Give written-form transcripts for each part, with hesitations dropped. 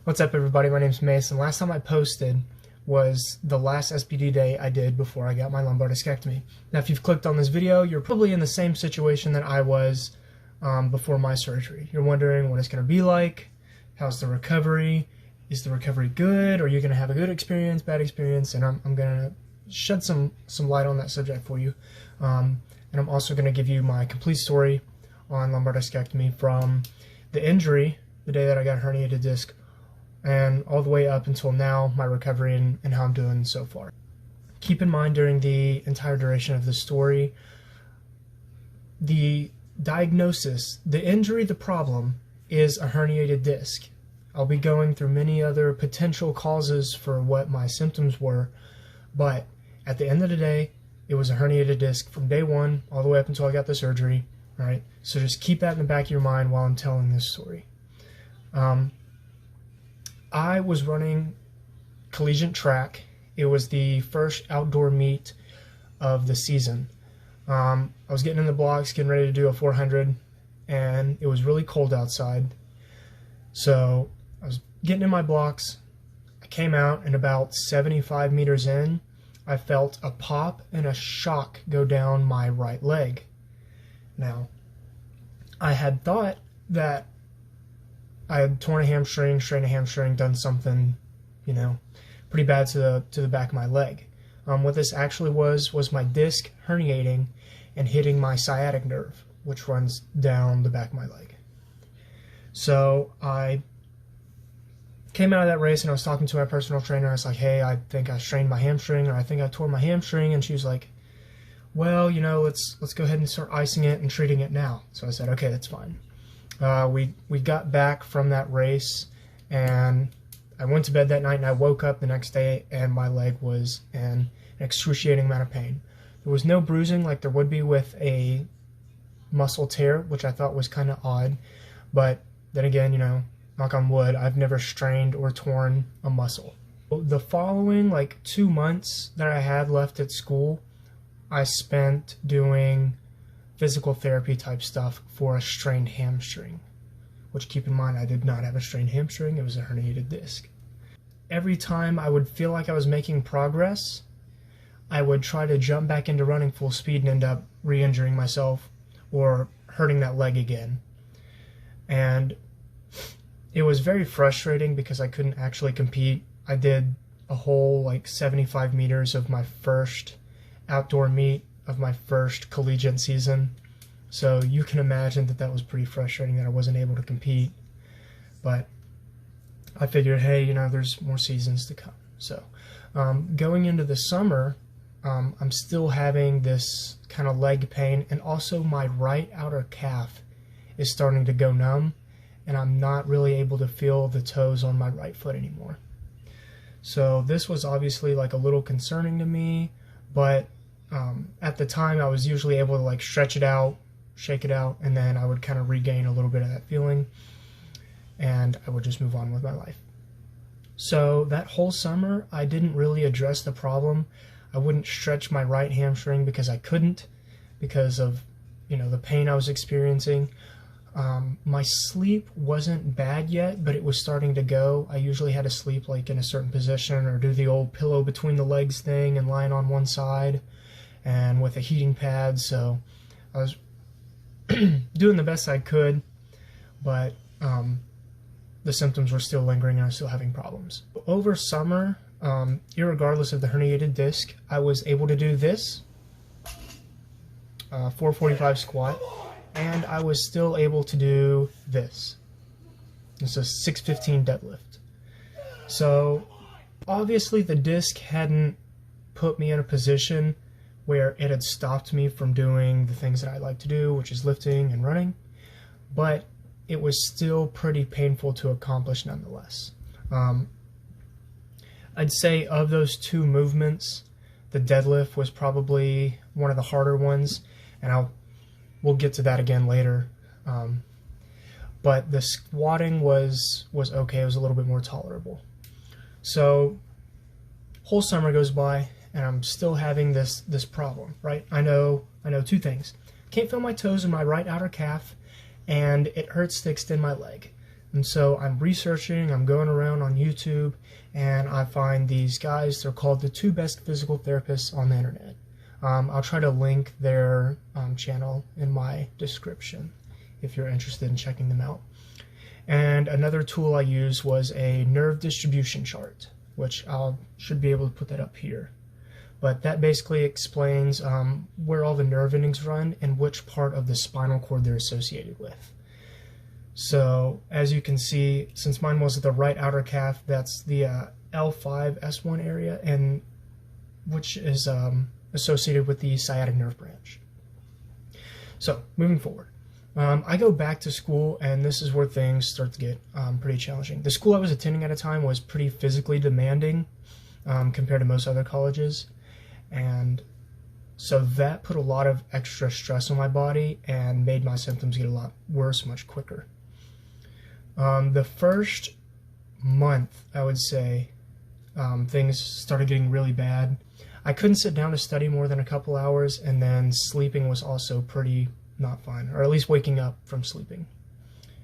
What's up, everybody? My name's Mason. Last time I posted was the last SPD day I did before I got my lumbar discectomy. Now, if you've clicked on this video, you're probably in the same situation that I was before my surgery. You're wondering what it's going to be like, how's the recovery, is the recovery good, are you going to have a good experience, bad experience, and I'm going to shed some light on that subject for you. And I'm also going to give you my complete story on lumbar discectomy from the injury, the day that I got herniated disc, and all the way up until now, my recovery and how I'm doing so far. Keep in mind during the entire duration of the story, the diagnosis, the injury, the problem is a herniated disc. I'll be going through many other potential causes for what my symptoms were, but at the end of the day, it was a herniated disc from day one all the way up until I got the surgery. All right, so just keep that in the back of your mind while I'm telling this story. I was running collegiate track. It was the first outdoor meet of the season. I was getting in the blocks, getting ready to do a 400, and it was really cold outside. So I was getting in my blocks. I came out, and about 75 meters in, I felt a pop and a shock go down my right leg. Now, I had thought that I had torn a hamstring, strained a hamstring, done something, pretty bad to the back of my leg. What this actually was my disc herniating and hitting my sciatic nerve, which runs down the back of my leg. So I came out of that race and I was talking to my personal trainer. I was like, hey, I think I strained my hamstring, or I think I tore my hamstring. And she was like, well, let's go ahead and start icing it and treating it now. So I said, okay, that's fine. We got back from that race, and I went to bed that night, and I woke up the next day, and my leg was in an excruciating amount of pain. There was no bruising like there would be with a muscle tear, which I thought was kind of odd. But then again, knock on wood, I've never strained or torn a muscle. The following 2 months that I had left at school, I spent doing physical therapy type stuff for a strained hamstring, which, keep in mind, I did not have a strained hamstring. It was a herniated disc. Every time I would feel like I was making progress, I would try to jump back into running full speed and end up re-injuring myself or hurting that leg again. And it was very frustrating because I couldn't actually compete. I did a whole 75 meters of my first outdoor meet of my first collegiate season, so you can imagine that was pretty frustrating that I wasn't able to compete. But I figured, hey, there's more seasons to come. So going into the summer, I'm still having this kind of leg pain, and also my right outer calf is starting to go numb, and I'm not really able to feel the toes on my right foot anymore. So this was obviously a little concerning to me, but at the time I was usually able to stretch it out, shake it out, and then I would kind of regain a little bit of that feeling, and I would just move on with my life. So that whole summer I didn't really address the problem. I wouldn't stretch my right hamstring because I couldn't, because of the pain I was experiencing. My sleep wasn't bad yet, but it was starting to go. I usually had to sleep in a certain position, or do the old pillow between the legs thing and lying on one side and with a heating pad. So I was doing the best I could, but the symptoms were still lingering and I was still having problems. Over summer, irregardless of the herniated disc, I was able to do this 445 squat, and I was still able to do this. It's a 615 deadlift. So obviously the disc hadn't put me in a position where it had stopped me from doing the things that I like to do, which is lifting and running, but it was still pretty painful to accomplish nonetheless. I'd say of those two movements, the deadlift was probably one of the harder ones, and we'll get to that again later. But the squatting was okay. It was a little bit more tolerable. So whole summer goes by, and I'm still having this problem, right? I know two things. Can't feel my toes in my right outer calf, and it hurts to extend my leg. And so I'm researching, I'm going around on YouTube, and I find these guys. They're called the 2 best physical therapists on the internet. I'll try to link their channel in my description if you're interested in checking them out. And another tool I used was a nerve distribution chart, which I should be able to put that up here. But that basically explains where all the nerve endings run and which part of the spinal cord they're associated with. So as you can see, since mine was at the right outer calf, that's the L5-S1 area, and which is associated with the sciatic nerve branch. So moving forward, I go back to school, and this is where things start to get pretty challenging. The school I was attending at a time was pretty physically demanding compared to most other colleges, and so that put a lot of extra stress on my body and made my symptoms get a lot worse much quicker. The first month, I would say, things started getting really bad. I couldn't sit down to study more than a couple hours, and then sleeping was also pretty not fun, or at least waking up from sleeping.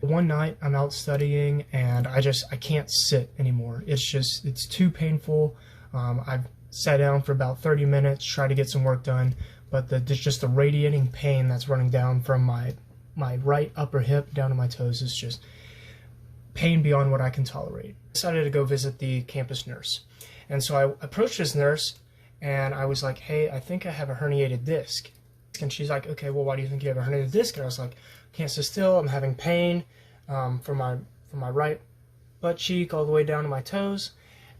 One night I'm out studying and I can't sit anymore. It's too painful. I've sat down for about 30 minutes, tried to get some work done, but there's just the radiating pain that's running down from my right upper hip down to my toes is just pain beyond what I can tolerate. I decided to go visit the campus nurse. And so I approached this nurse and I was like, hey, I think I have a herniated disc. And she's like, okay, well, why do you think you have a herniated disc? And I was like, can't sit still, I'm having pain from my right butt cheek all the way down to my toes.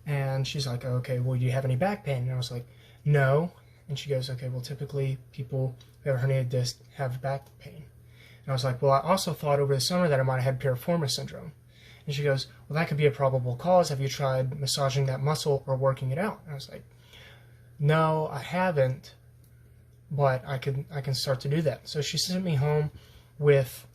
And she's like, okay, well, do you have any back pain? And I was like, no. And she goes, okay, well, typically people who have a herniated disc have back pain. And I was like, well, I also thought over the summer that I might have had piriformis syndrome. And she goes, well, that could be a probable cause. Have you tried massaging that muscle or working it out? And I was like, no, I haven't, but I can start to do that. So she sent me home with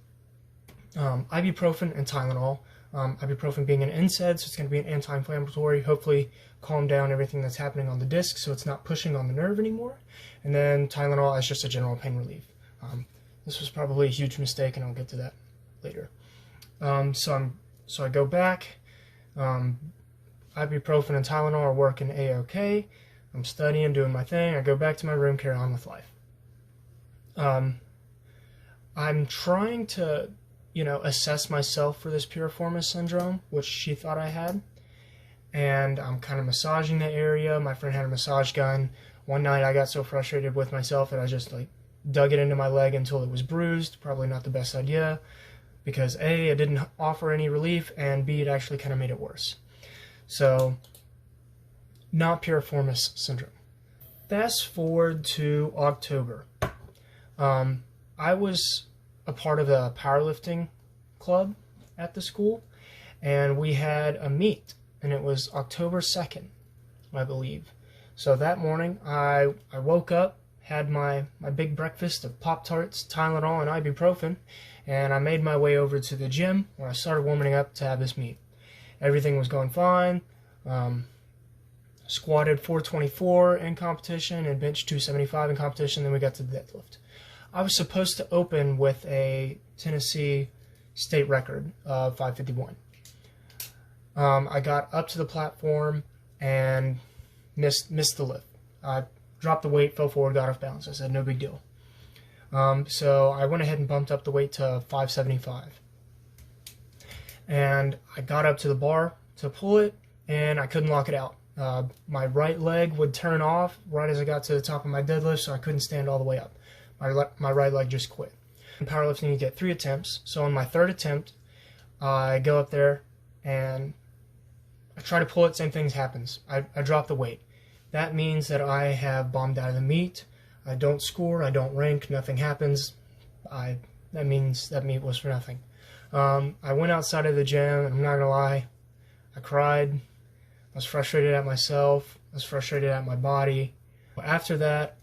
ibuprofen and Tylenol. Ibuprofen being an NSAID, so it's going to be an anti-inflammatory, hopefully calm down everything that's happening on the disc so it's not pushing on the nerve anymore. And then Tylenol as just a general pain relief. This was probably a huge mistake, and I'll get to that later. So I go back. Ibuprofen and Tylenol are working A-OK. I'm studying, doing my thing. I go back to my room, carry on with life. I'm trying to, assess myself for this piriformis syndrome, which she thought I had. And I'm kind of massaging the area. My friend had a massage gun. One night I got so frustrated with myself that I just dug it into my leg until it was bruised. Probably not the best idea because A, it didn't offer any relief, and B, it actually kind of made it worse. So, not piriformis syndrome. Fast forward to October. I was a part of a powerlifting club at the school, and we had a meet, and it was October 2nd, I believe. So that morning, I woke up, had my big breakfast of Pop-Tarts, Tylenol, and ibuprofen, and I made my way over to the gym where I started warming up to have this meet. Everything was going fine. Squatted 424 in competition and benched 275 in competition. Then we got to the deadlift. I was supposed to open with a Tennessee state record of 551. I got up to the platform and missed the lift. I dropped the weight, fell forward, got off balance. I said, no big deal. So I went ahead and bumped up the weight to 575. And I got up to the bar to pull it, and I couldn't lock it out. My right leg would turn off right as I got to the top of my deadlift, so I couldn't stand all the way up. My right leg just quit. In powerlifting, you get 3 attempts. So on my 3rd attempt, I go up there, and I try to pull it, same thing happens. I drop the weight. That means that I have bombed out of the meet. I don't score, I don't rank, nothing happens. That means that meet was for nothing. I went outside of the gym, and I'm not gonna lie, I cried. I was frustrated at myself. I was frustrated at my body. After that,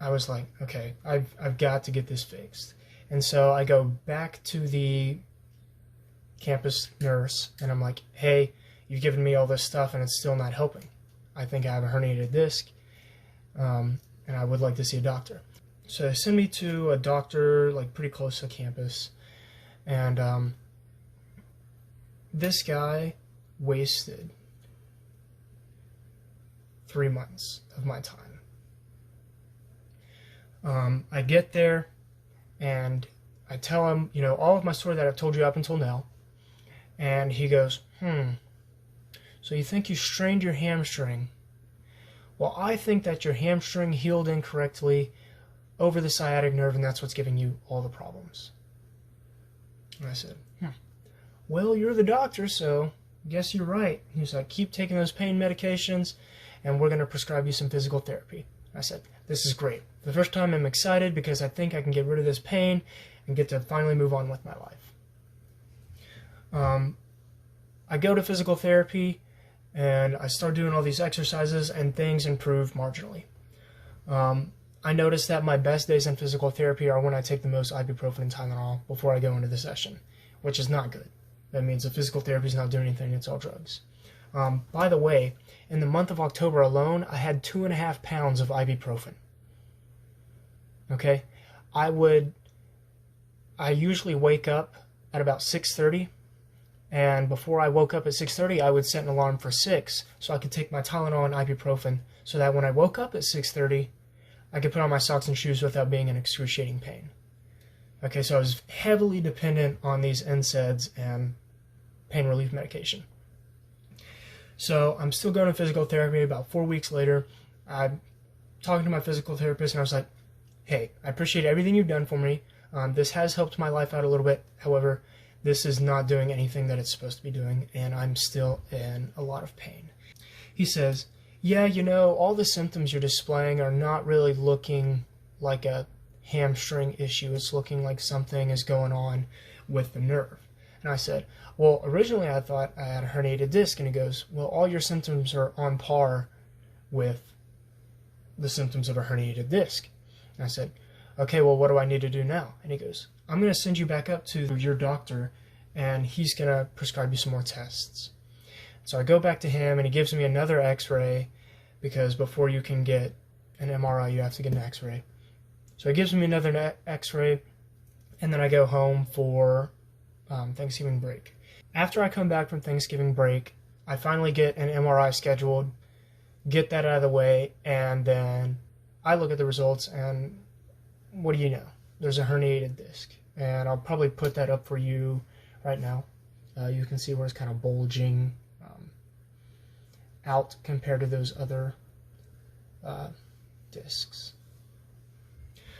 I was like, okay, I've got to get this fixed. And so I go back to the campus nurse, and I'm like, hey, you've given me all this stuff, and it's still not helping. I think I have a herniated disc, and I would like to see a doctor. So they send me to a doctor, pretty close to campus, and this guy wasted 3 months of my time. I get there and I tell him, you know, all of my story that I've told you up until now. And he goes, so you think you strained your hamstring? Well, I think that your hamstring healed incorrectly over the sciatic nerve, and that's what's giving you all the problems. And I said, well, you're the doctor, so I guess you're right. He was like, keep taking those pain medications, and we're going to prescribe you some physical therapy. I said, this is great. For the first time, I'm excited because I think I can get rid of this pain and get to finally move on with my life. I go to physical therapy, and I start doing all these exercises, and things improve marginally. I notice that my best days in physical therapy are when I take the most ibuprofen and Tylenol before I go into the session, which is not good. That means the physical therapy is not doing anything, it's all drugs. By the way, in the month of October alone, I had 2.5 pounds of ibuprofen. Okay? I usually wake up at about 6:30, and before I woke up at 6:30, I would set an alarm for 6, so I could take my Tylenol and ibuprofen, so that when I woke up at 6:30, I could put on my socks and shoes without being in excruciating pain. Okay, so I was heavily dependent on these NSAIDs and pain relief medication. So I'm still going to physical therapy. About 4 weeks later, I'm talking to my physical therapist, and I was like, hey, I appreciate everything you've done for me. This has helped my life out a little bit. However, this is not doing anything that it's supposed to be doing, and I'm still in a lot of pain. He says, yeah, you know, all the symptoms you're displaying are not really looking like a hamstring issue. It's looking like something is going on with the nerve. And I said, well, originally I thought I had a herniated disc. And he goes, well, all your symptoms are on par with the symptoms of a herniated disc. And I said, okay, well, what do I need to do now? And he goes, I'm going to send you back up to your doctor, and he's going to prescribe you some more tests. So I go back to him, and he gives me another x-ray, because before you can get an MRI, you have to get an x-ray. So he gives me another x-ray, and then I go home for Thanksgiving break. After I come back from Thanksgiving break, I finally get an MRI scheduled, get that out of the way, and then I look at the results, and what do you know? There's a herniated disc, and I'll probably put that up for you right now. You can see where it's kind of bulging out compared to those other discs.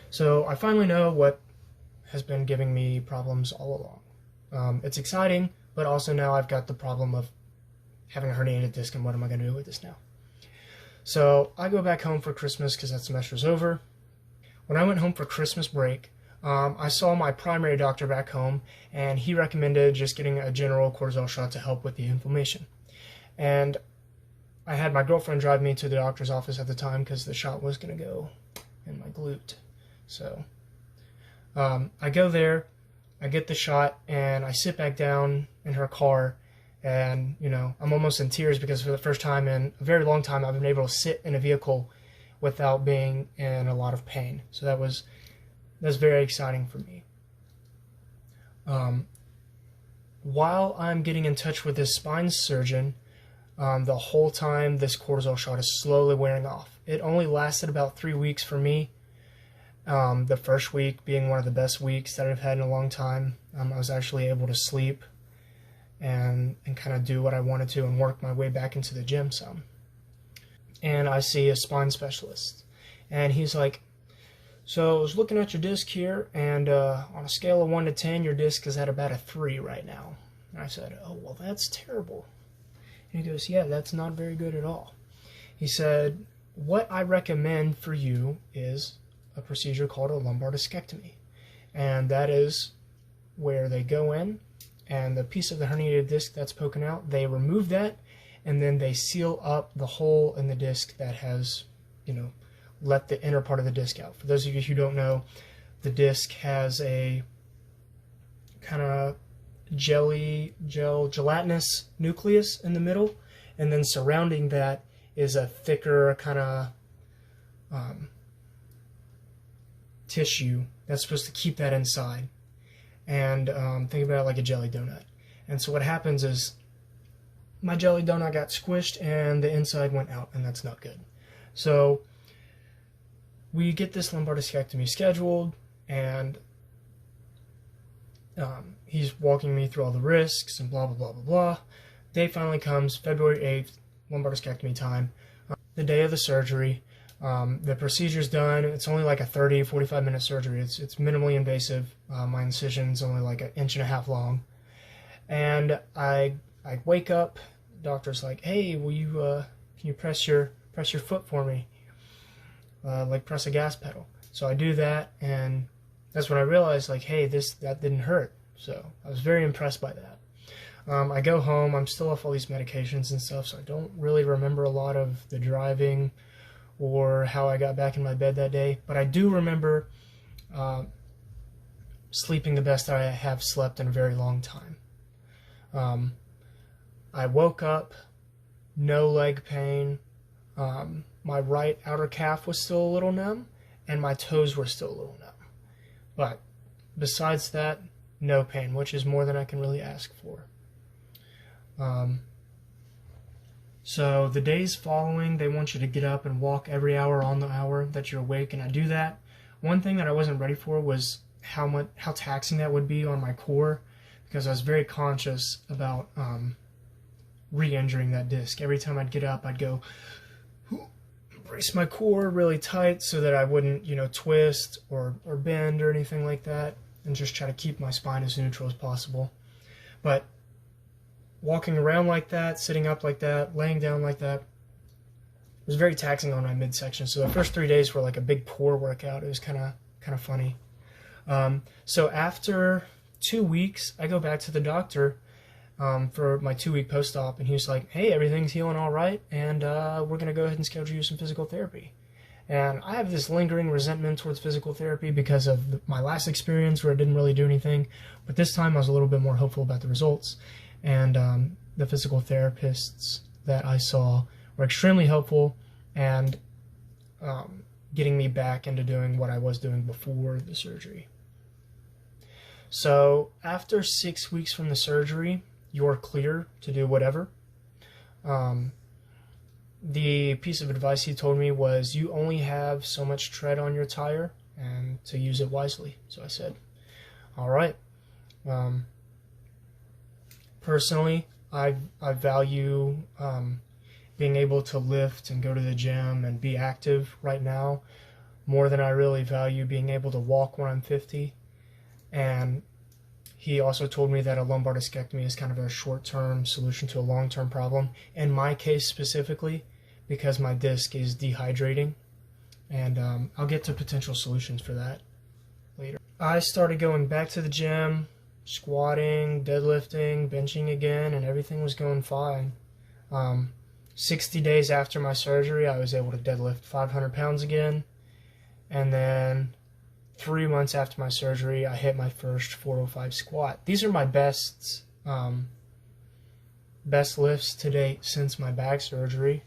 So I finally know what has been giving me problems all along. It's exciting, but also now I've got the problem of having a herniated disc, and what am I going to do with this now? So I go back home for Christmas because that semester's over. When I went home for Christmas break, I saw my primary doctor back home, and he recommended just getting a general cortisol shot to help with the inflammation. And I had my girlfriend drive me to the doctor's office at the time because the shot was going to go in my glute. So I go there, I get the shot, and I sit back down in her car, and, you know, I'm almost in tears because for the first time in a very long time, I've been able to sit in a vehicle without being in a lot of pain. So that's very exciting for me. While I'm getting in touch with this spine surgeon, the whole time this cortisol shot is slowly wearing off. It only lasted about 3 weeks for me. The first week being one of the best weeks that I've had in a long time. I was actually able to sleep and kind of do what I wanted to and work my way back into the gym some. And I see a spine specialist, and he's like, so I was looking at your disc here, and on a scale of 1 to 10, your disc is at about a 3 right now. And I said, oh, well, that's terrible. And he goes, yeah, that's not very good at all. He said, what I recommend for you is a procedure called a lumbar discectomy. And that is where they go in, and the piece of the herniated disc that's poking out, they remove that, and then they seal up the hole in the disc that has, you know, let the inner part of the disc out. For those of you who don't know, the disc has a kind of gelatinous nucleus in the middle, and then surrounding that is a thicker kind of tissue that's supposed to keep that inside. And think about it like a jelly donut. And so what happens is my jelly donut got squished and the inside went out, and that's not good. So we get this lumbar discectomy scheduled, and he's walking me through all the risks and blah, blah, blah, blah, blah. Day finally comes, February 8th, lumbar discectomy time. The day of the surgery, the procedure's done. It's only like a 30, 45-minute surgery. It's minimally invasive. My incision's only like 1.5 inches long. And I wake up, doctor's like, hey, will you, can you press your foot for me? Like press a gas pedal. So I do that, and that's when I realized, like, hey, that didn't hurt. So I was very impressed by that. I go home, I'm still off all these medications and stuff, so I don't really remember a lot of the driving or how I got back in my bed that day. But I do remember sleeping the best I have slept in a very long time. I woke up, no leg pain. My right outer calf was still a little numb, and my toes were still a little numb. But besides that, no pain, which is more than I can really ask for. So the days following, they want you to get up and walk every hour on the hour that you're awake, and I do that. One thing that I wasn't ready for was how taxing that would be on my core, because I was very conscious about re-injuring that disc. Every time I'd get up, I'd go brace my core really tight so that I wouldn't, twist or bend or anything like that, and just try to keep my spine as neutral as possible. But walking around like that, sitting up like that, laying down like that, was very taxing on my midsection. So the first 3 days were like a big core workout. It was kind of funny. So after 2 weeks, I go back to the doctor for my 2-week post-op, and he was like, hey, everything's healing all right, and we're going to go ahead and schedule you some physical therapy. And I have this lingering resentment towards physical therapy because of my last experience where it didn't really do anything, but this time I was a little bit more hopeful about the results. And the physical therapists that I saw were extremely helpful and getting me back into doing what I was doing before the surgery. So after 6 weeks from the surgery, you're clear to do whatever. The piece of advice he told me was, you only have so much tread on your tire, and to use it wisely. So I said, all right. Personally, I value being able to lift and go to the gym and be active right now more than I really value being able to walk when I'm 50. And he also told me that a lumbar discectomy is kind of a short-term solution to a long-term problem. In my case specifically, because my disc is dehydrating, and I'll get to potential solutions for that later. I started going back to the gym, squatting, deadlifting, benching again, and everything was going fine. 60 days after my surgery, I was able to deadlift 500 pounds again, and then 3 months after my surgery, I hit my first 405 squat. These are my best lifts to date since my back surgery.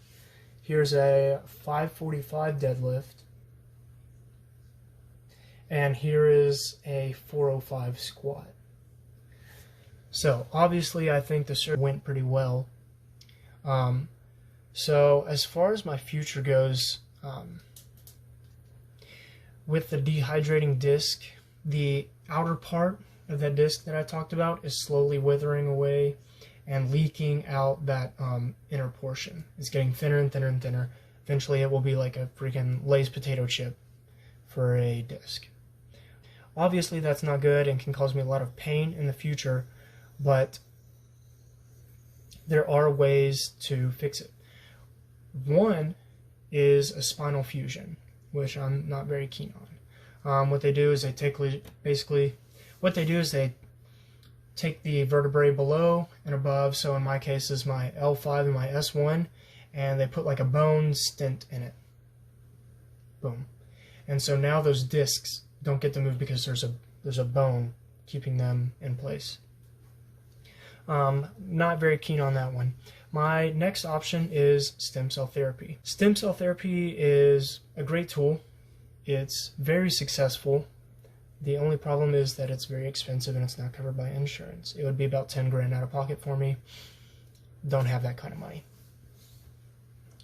Here's a 545 deadlift, and here is a 405 squat. So obviously I think the surgery went pretty well. So as far as my future goes, with the dehydrating disc, the outer part of that disc that I talked about is slowly withering away and leaking out that inner portion. It's getting thinner and thinner and thinner. Eventually it will be like a freaking Lay's potato chip for a disc. Obviously that's not good and can cause me a lot of pain in the future, but there are ways to fix it. One is a spinal fusion, which I'm not very keen on. What they do is they take the vertebrae below and above, so in my case is my L5 and my S1, and they put like a bone stent in it. Boom. And so now those discs don't get to move because there's a bone keeping them in place. Not very keen on that one. My next option is stem cell therapy. Stem cell therapy is a great tool. It's very successful, The only problem is that it's very expensive and it's not covered by insurance. It would be about 10 grand out of pocket for me. Don't have that kind of money.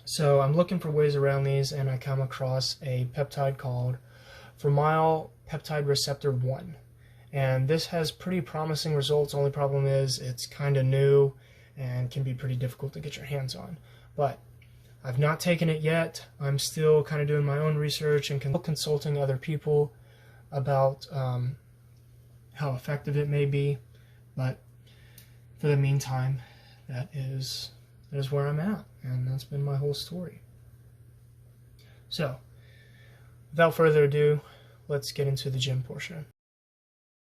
So I'm looking for ways around these, and I come across a peptide called Female Peptide Receptor 1. And this has pretty promising results. Only problem is it's kind of new and can be pretty difficult to get your hands on. But I've not taken it yet. I'm still kind of doing my own research and consulting other people about how effective it may be. But for the meantime, that is where I'm at, and that's been my whole story. So, without further ado, let's get into the gym portion.